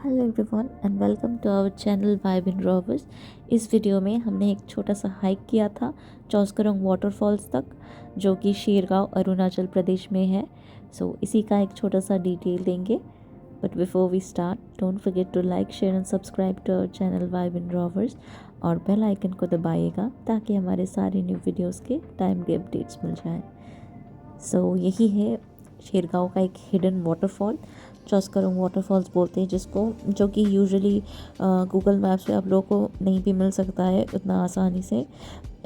Hello everyone and welcome to our channel Vibe In Rovers. इस video में हमने एक छोटा सा हाइक किया था चौस्करंग वाटरफॉल्स तक, जो कि शेरगांव अरुणाचल प्रदेश में है। इसी का एक छोटा सा डिटेल देंगे। But before we start, don't forget to like, share and subscribe to our channel Vibe In Rovers और बेल आइकन को दबाइएगा ताकि हमारे सारे न्यू वीडियोस के टाइमली अपडेट्स मिल जाएं। यही है शेरगांव का एक हिडन वाटरफॉल, चौस्करंग वाटरफॉल्स बोलते हैं जिसको, जो कि यूजुअली गूगल मैप्स पे आप लोगों को नहीं भी मिल सकता है उतना आसानी से।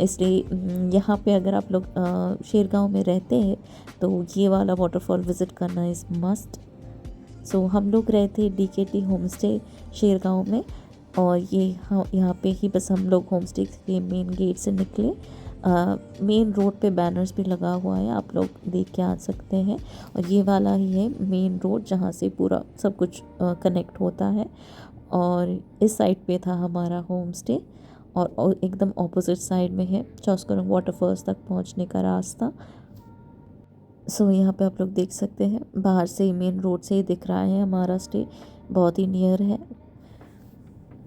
इसलिए यहाँ पे अगर आप लोग शेरगांव में रहते हैं तो ये वाला वाटरफॉल विज़िट करना इज़ मस्ट। हम लोग रहे थे DKT होम स्टे शेरगांव में, और ये यहाँ पे ही बस हम लोग होम स्टे के मेन गेट से निकले। मेन रोड पे बैनर्स भी लगा हुआ है, आप लोग देख के आ सकते हैं। और ये वाला ही है मेन रोड जहाँ से पूरा सब कुछ कनेक्ट होता है। और इस साइड पे था हमारा होम स्टे, और एकदम ऑपोजिट साइड में है चौस्करंग वाटरफॉल्स तक पहुँचने का रास्ता। यहाँ पे आप लोग देख सकते हैं, बाहर से ही मेन रोड से ही दिख रहा है हमारा स्टे, बहुत ही नियर है।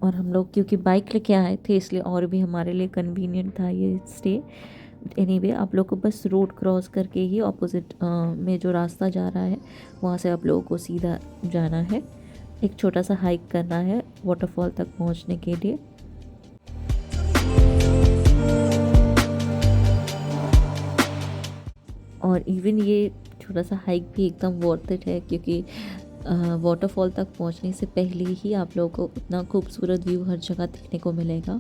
और हम लोग क्योंकि बाइक लेके आए थे इसलिए और भी हमारे लिए कन्वीनियंट था ये स्टे। एनीवे आप लोग को बस रोड क्रॉस करके ही ऑपोजिट में जो रास्ता जा रहा है वहाँ से आप लोगों को सीधा जाना है। एक छोटा सा हाइक करना है वाटरफॉल तक पहुँचने के लिए। और इवन ये छोटा सा हाइक भी एकदम वर्थ इट है, क्योंकि वाटरफॉल तक पहुंचने से पहले ही आप लोगों को इतना खूबसूरत व्यू हर जगह देखने को मिलेगा।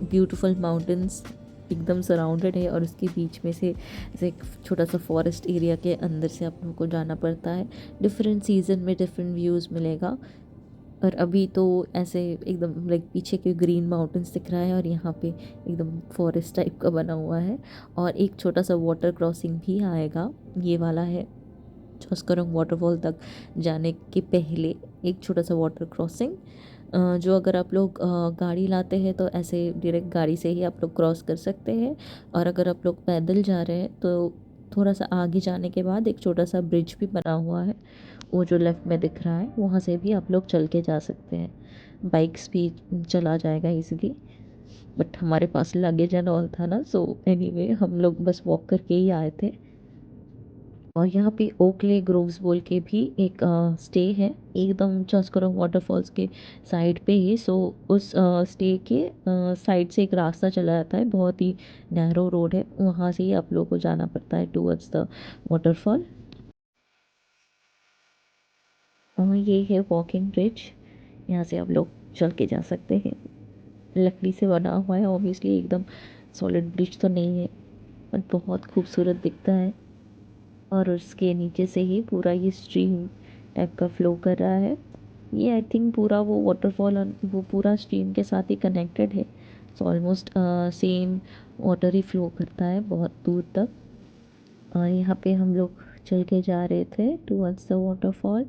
ब्यूटीफुल माउंटेन्स एकदम सराउंडेड है, और उसके बीच में से ऐसे एक छोटा सा फॉरेस्ट एरिया के अंदर से आप लोगों को जाना पड़ता है। डिफरेंट सीज़न में डिफरेंट व्यूज़ मिलेगा। और अभी तो ऐसे एकदम लाइक पीछे के ग्रीन माउंटेन्स दिख रहा है और यहाँ पे एकदम फॉरेस्ट टाइप का बना हुआ है। और एक छोटा सा वाटर क्रॉसिंग भी आएगा, ये वाला है चौस्करंग वाटरफॉल तक जाने के पहले एक छोटा सा वाटर क्रॉसिंग, जो अगर आप लोग गाड़ी लाते हैं तो ऐसे डायरेक्ट गाड़ी से ही आप लोग क्रॉस कर सकते हैं। और अगर आप लोग पैदल जा रहे हैं तो थोड़ा सा आगे जाने के बाद एक छोटा सा ब्रिज भी बना हुआ है, वो जो लेफ़्ट में दिख रहा है, वहाँ से भी आप लोग चल के जा सकते हैं। बाइक्स भी चला जाएगा इजीली, बट हमारे पास लगेज एंड ऑल था ना, एनीवे हम लोग बस वॉक करके ही आए थे। और यहाँ पे ओकले ग्रोव्स बोल के भी एक स्टे है एकदम चौस्करंग वाटरफॉल्स के साइड पे ही। उस स्टे के साइड से एक रास्ता चला जाता है, बहुत ही नैरो रोड है, वहाँ से ही आप लोगों को जाना पड़ता है टूवर्ड्स द वाटरफॉल। और ये है वॉकिंग ब्रिज, यहाँ से आप लोग चल के जा सकते हैं। लकड़ी से बना हुआ है ऑब्वियसली, एकदम सॉलिड ब्रिज तो नहीं है, बट बहुत खूबसूरत दिखता है। और उसके नीचे से ही पूरा ये स्ट्रीम टाइप का फ्लो कर रहा है। ये आई थिंक पूरा वो वाटरफॉल और वो पूरा स्ट्रीम के साथ ही कनेक्टेड है। ऑलमोस्ट सेम वाटर ही फ्लो करता है बहुत दूर तक। और यहाँ पे हम लोग चल के जा रहे थे टूवर्ड्स द वाटरफॉल,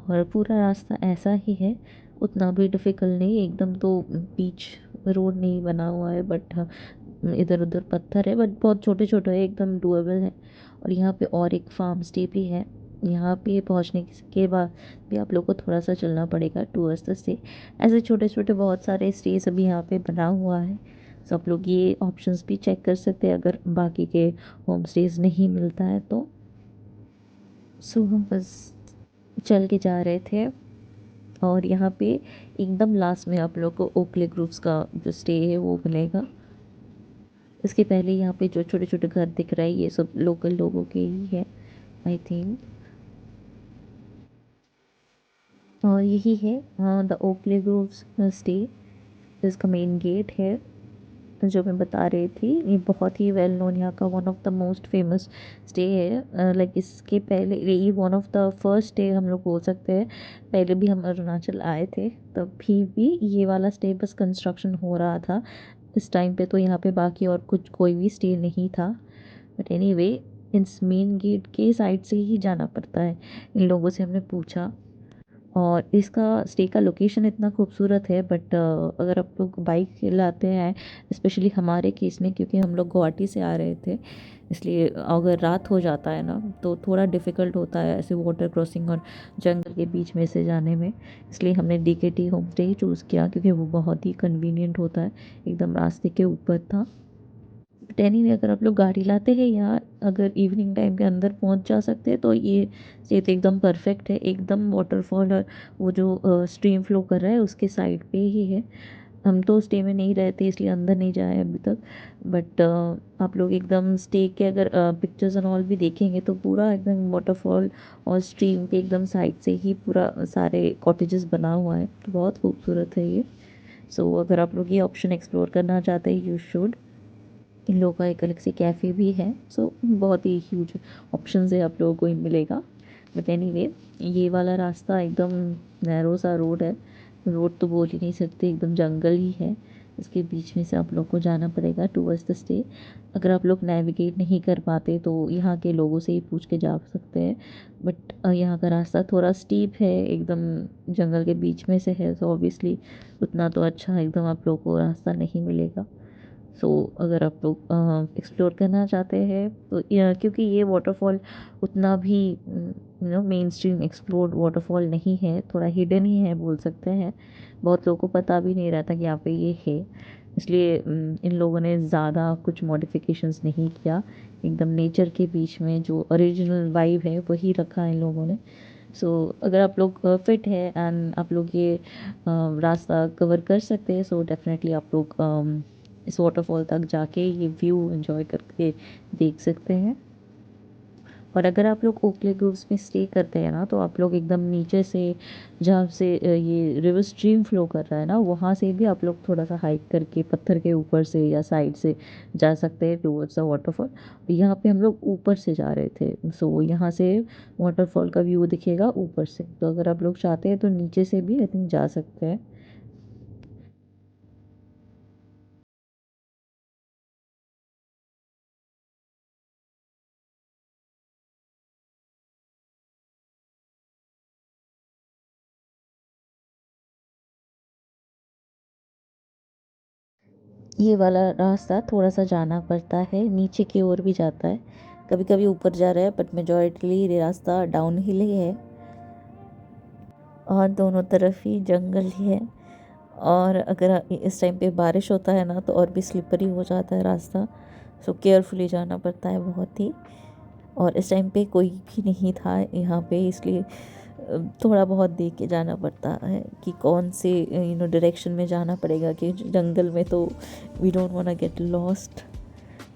और पूरा रास्ता ऐसा ही है, उतना भी डिफ़िकल्ट नहीं एकदम। तो बीच रोड नहीं बना हुआ है, बट इधर उधर पत्थर है, बट बहुत छोटे छोटे है, एकदम डुएबल है। और यहाँ पे और एक फार्म स्टे भी है। यहाँ पे पहुँचने के बाद भी आप लोग को थोड़ा सा चलना पड़ेगा टूवर्ड्स द स्टे। ऐसे छोटे छोटे बहुत सारे स्टेज अभी यहाँ पे बना हुआ है, सब लोग ये ऑप्शंस भी चेक कर सकते हैं अगर बाकी के होम स्टेज नहीं मिलता है तो। हम बस चल के जा रहे थे, और यहाँ पे एकदम लास्ट में आप लोग को ओकले ग्रुप्स का जो स्टे है वो मिलेगा। इसके पहले यहाँ पे जो छोटे छोटे घर दिख रहे हैं ये सब लोकल लोगों के ही है आई थिंक। और यही है द ओकले ग्रुप्स स्टे, इसका मेन गेट है जो मैं बता रही थी। ये बहुत ही वेल नोन, यहाँ का one of the most famous stay है। लाइक इसके पहले ये one of the first stay हम लोग बोल सकते हैं। पहले भी हम अरुणाचल आए थे तब भी ये वाला स्टे बस कंस्ट्रक्शन हो रहा था इस टाइम पे, तो यहाँ पे बाकी और कुछ कोई भी स्टे नहीं था। बट एनीवे इस मेन गेट के साइड से ही जाना पड़ता है। इन लोगों से हमने पूछा, और इसका स्टे का लोकेशन इतना खूबसूरत है, बट अगर आप लोग बाइक लाते हैं, स्पेशली हमारे केस में क्योंकि हम लोग गुवाहाटी से आ रहे थे, इसलिए अगर रात हो जाता है ना तो थोड़ा डिफ़िकल्ट होता है ऐसे वाटर क्रॉसिंग और जंगल के बीच में से जाने में। इसलिए हमने डीकेटी होम स्टे ही चूज़ किया क्योंकि वो बहुत ही कन्वीनियंट होता है, एकदम रास्ते के ऊपर था। बट एनीवे अगर आप लोग गाड़ी लाते हैं या अगर इवनिंग टाइम के अंदर पहुंच जा सकते हैं तो ये स्टे तो एकदम परफेक्ट है। एकदम वाटरफॉल और वो जो स्ट्रीम फ्लो कर रहा है उसके साइड पे ही है। हम तो स्टे में नहीं रहते इसलिए अंदर नहीं जाए अभी तक, बट आप लोग एकदम स्टे के अगर पिक्चर्स एंड ऑल भी देखेंगे तो पूरा एकदम वाटरफॉल और स्ट्रीम के एकदम साइड से ही पूरा सारे कॉटेजेस बना हुआ है, तो बहुत खूबसूरत है ये। सो अगर आप लोग ये ऑप्शन एक्सप्लोर करना चाहते हैं यू शुड। इन लोगों का एक अलग से कैफ़े भी है, सो बहुत ही ह्यूज ऑप्शंस है आप लोगों को ही मिलेगा। बट एनीवे ये वाला रास्ता एकदम नैरो सा रोड है, रोड तो बोल ही नहीं सकते, एकदम जंगल ही है। इसके बीच में से आप लोग को जाना पड़ेगा टूवर्ड्स द स्टे। अगर आप लोग नेविगेट नहीं कर पाते तो यहाँ के लोगों से ही पूछ के जा सकते हैं, बट यहाँ का रास्ता थोड़ा स्टीप है, एकदम जंगल के बीच में से है, तो ऑब्वियसली उतना तो अच्छा एकदम आप लोग को रास्ता नहीं मिलेगा। सो अगर आप लोग एक्सप्लोर करना चाहते हैं तो क्योंकि ये वाटरफॉल उतना भी मेन स्ट्रीम एक्सप्लोर्ड वाटरफॉल नहीं है, थोड़ा हिडन ही है बोल सकते हैं। बहुत लोगों को पता भी नहीं रहता कि यहाँ पे ये है, इसलिए इन लोगों ने ज़्यादा कुछ मॉडिफिकेशंस नहीं किया। एकदम नेचर के बीच में जो ओरिजिनल वाइब है वही रखा इन लोगों ने। सो अगर आप लोग फिट है एंड आप लोग ये रास्ता कवर कर सकते हैं, सो डेफिनेटली आप लोग इस वाटरफॉल तक जाके ये व्यू एंजॉय करके देख सकते हैं। और अगर आप लोग ओकले ग्रोव्स में स्टे करते हैं ना तो आप लोग एकदम नीचे से जहाँ से ये रिवर स्ट्रीम फ्लो कर रहा है ना वहाँ से भी आप लोग थोड़ा सा हाइक करके पत्थर के ऊपर से या साइड से जा सकते हैं टूवर्ड्स द वाटरफॉल। यहाँ पे हम लोग ऊपर से जा रहे थे, सो यहाँ से वाटरफॉल का व्यू दिखेगा ऊपर से, तो अगर आप लोग चाहते हैं तो नीचे से भी आई थिंक जा सकते हैं। ये वाला रास्ता थोड़ा सा जाना पड़ता है, नीचे की ओर भी जाता है, कभी कभी ऊपर जा रहा है, बट मेजॉरिटली ये रास्ता डाउन हिल ही है और दोनों तरफ ही जंगल ही है। और अगर इस टाइम पे बारिश होता है ना तो और भी स्लिपरी हो जाता है रास्ता, सो केयरफुली जाना पड़ता है बहुत ही। और इस टाइम पे कोई भी नहीं था यहाँ पे, इसलिए थोड़ा बहुत देख के जाना पड़ता है कि कौन से डायरेक्शन में जाना पड़ेगा, कि जंगल में तो we don't want to get lost.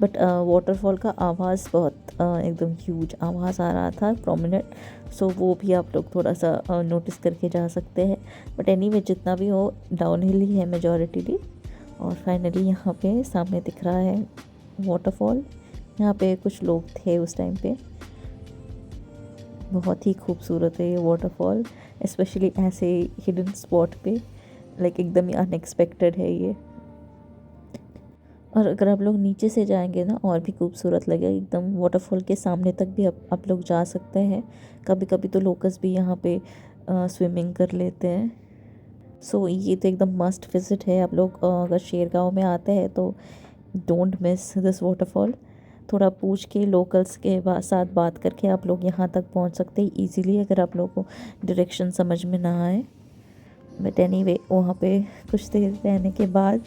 But waterfall का आवाज़ बहुत एकदम ह्यूज आवाज़ आ रहा था, प्रोमिनेंट, सो वो भी आप लोग थोड़ा सा नोटिस करके जा सकते हैं। बट एनीवे जितना भी हो डाउन हिल ही है मेजॉरिटीली। और फाइनली यहाँ पे सामने दिख रहा है वाटरफॉल। यहाँ पे कुछ लोग थे उस टाइम पे। बहुत ही खूबसूरत है ये वाटरफॉल, स्पेशली ऐसे हिडन स्पॉट पे, लाइक एकदम ही अनएक्सपेक्टेड है ये। और अगर आप लोग नीचे से जाएंगे ना और भी खूबसूरत लगेगा, एकदम वाटरफॉल के सामने तक भी आप लोग जा सकते हैं। कभी कभी तो लोकल्स भी यहाँ पे स्विमिंग कर लेते हैं। सो ये तो एकदम मस्ट विजिट है। आप लोग अगर शेरगांव में आते हैं तो डोंट मिस दिस वाटरफॉल। थोड़ा पूछ के लोकल्स के साथ बात करके आप लोग यहाँ तक पहुँच सकते हैं ईजीली, अगर आप लोगों को डायरेक्शन समझ में ना आए। बट एनीवे वहाँ पे कुछ देर रहने के बाद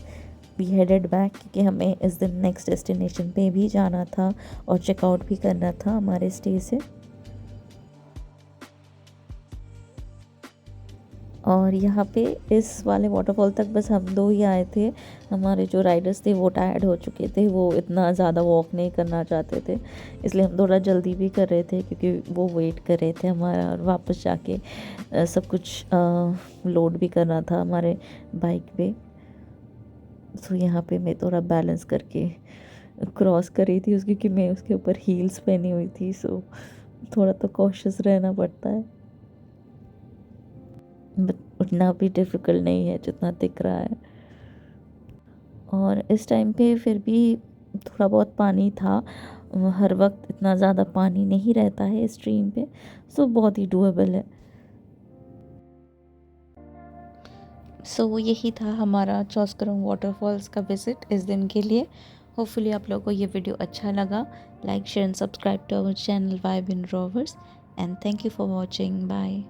वी हेडेड बैक, क्योंकि हमें इस दिन नेक्स्ट डेस्टिनेशन पे भी जाना था और चेकआउट भी करना था हमारे स्टे से। और यहाँ पे इस वाले वाटरफॉल तक बस हम दो ही आए थे। हमारे जो राइडर्स थे वो टायर्ड हो चुके थे, वो इतना ज़्यादा वॉक नहीं करना चाहते थे, इसलिए हम थोड़ा जल्दी भी कर रहे थे क्योंकि वो वेट कर रहे थे हमारा, और वापस जाके सब कुछ लोड भी करना था हमारे बाइक पे। सो यहाँ पे मैं थोड़ा बैलेंस करके क्रॉस कर रही थी उसकी, क्योंकि मैं उसके ऊपर हील्स पहनी हुई थी, सो थोड़ा तो कॉशियस रहना पड़ता है। बट उतना भी डिफ़िकल्ट नहीं है जितना दिख रहा है। और इस टाइम पे फिर भी थोड़ा बहुत पानी था, हर वक्त इतना ज़्यादा पानी नहीं रहता है स्ट्रीम पे, सो बहुत ही डूएबल है। सो यही था हमारा चौस्करोंग वाटरफॉल्स का विज़िट इस दिन के लिए। होपफुली आप लोगों को ये वीडियो अच्छा लगा। Like share and subscribe to our channel Vibe in Rovers and thank you for watching. Bye.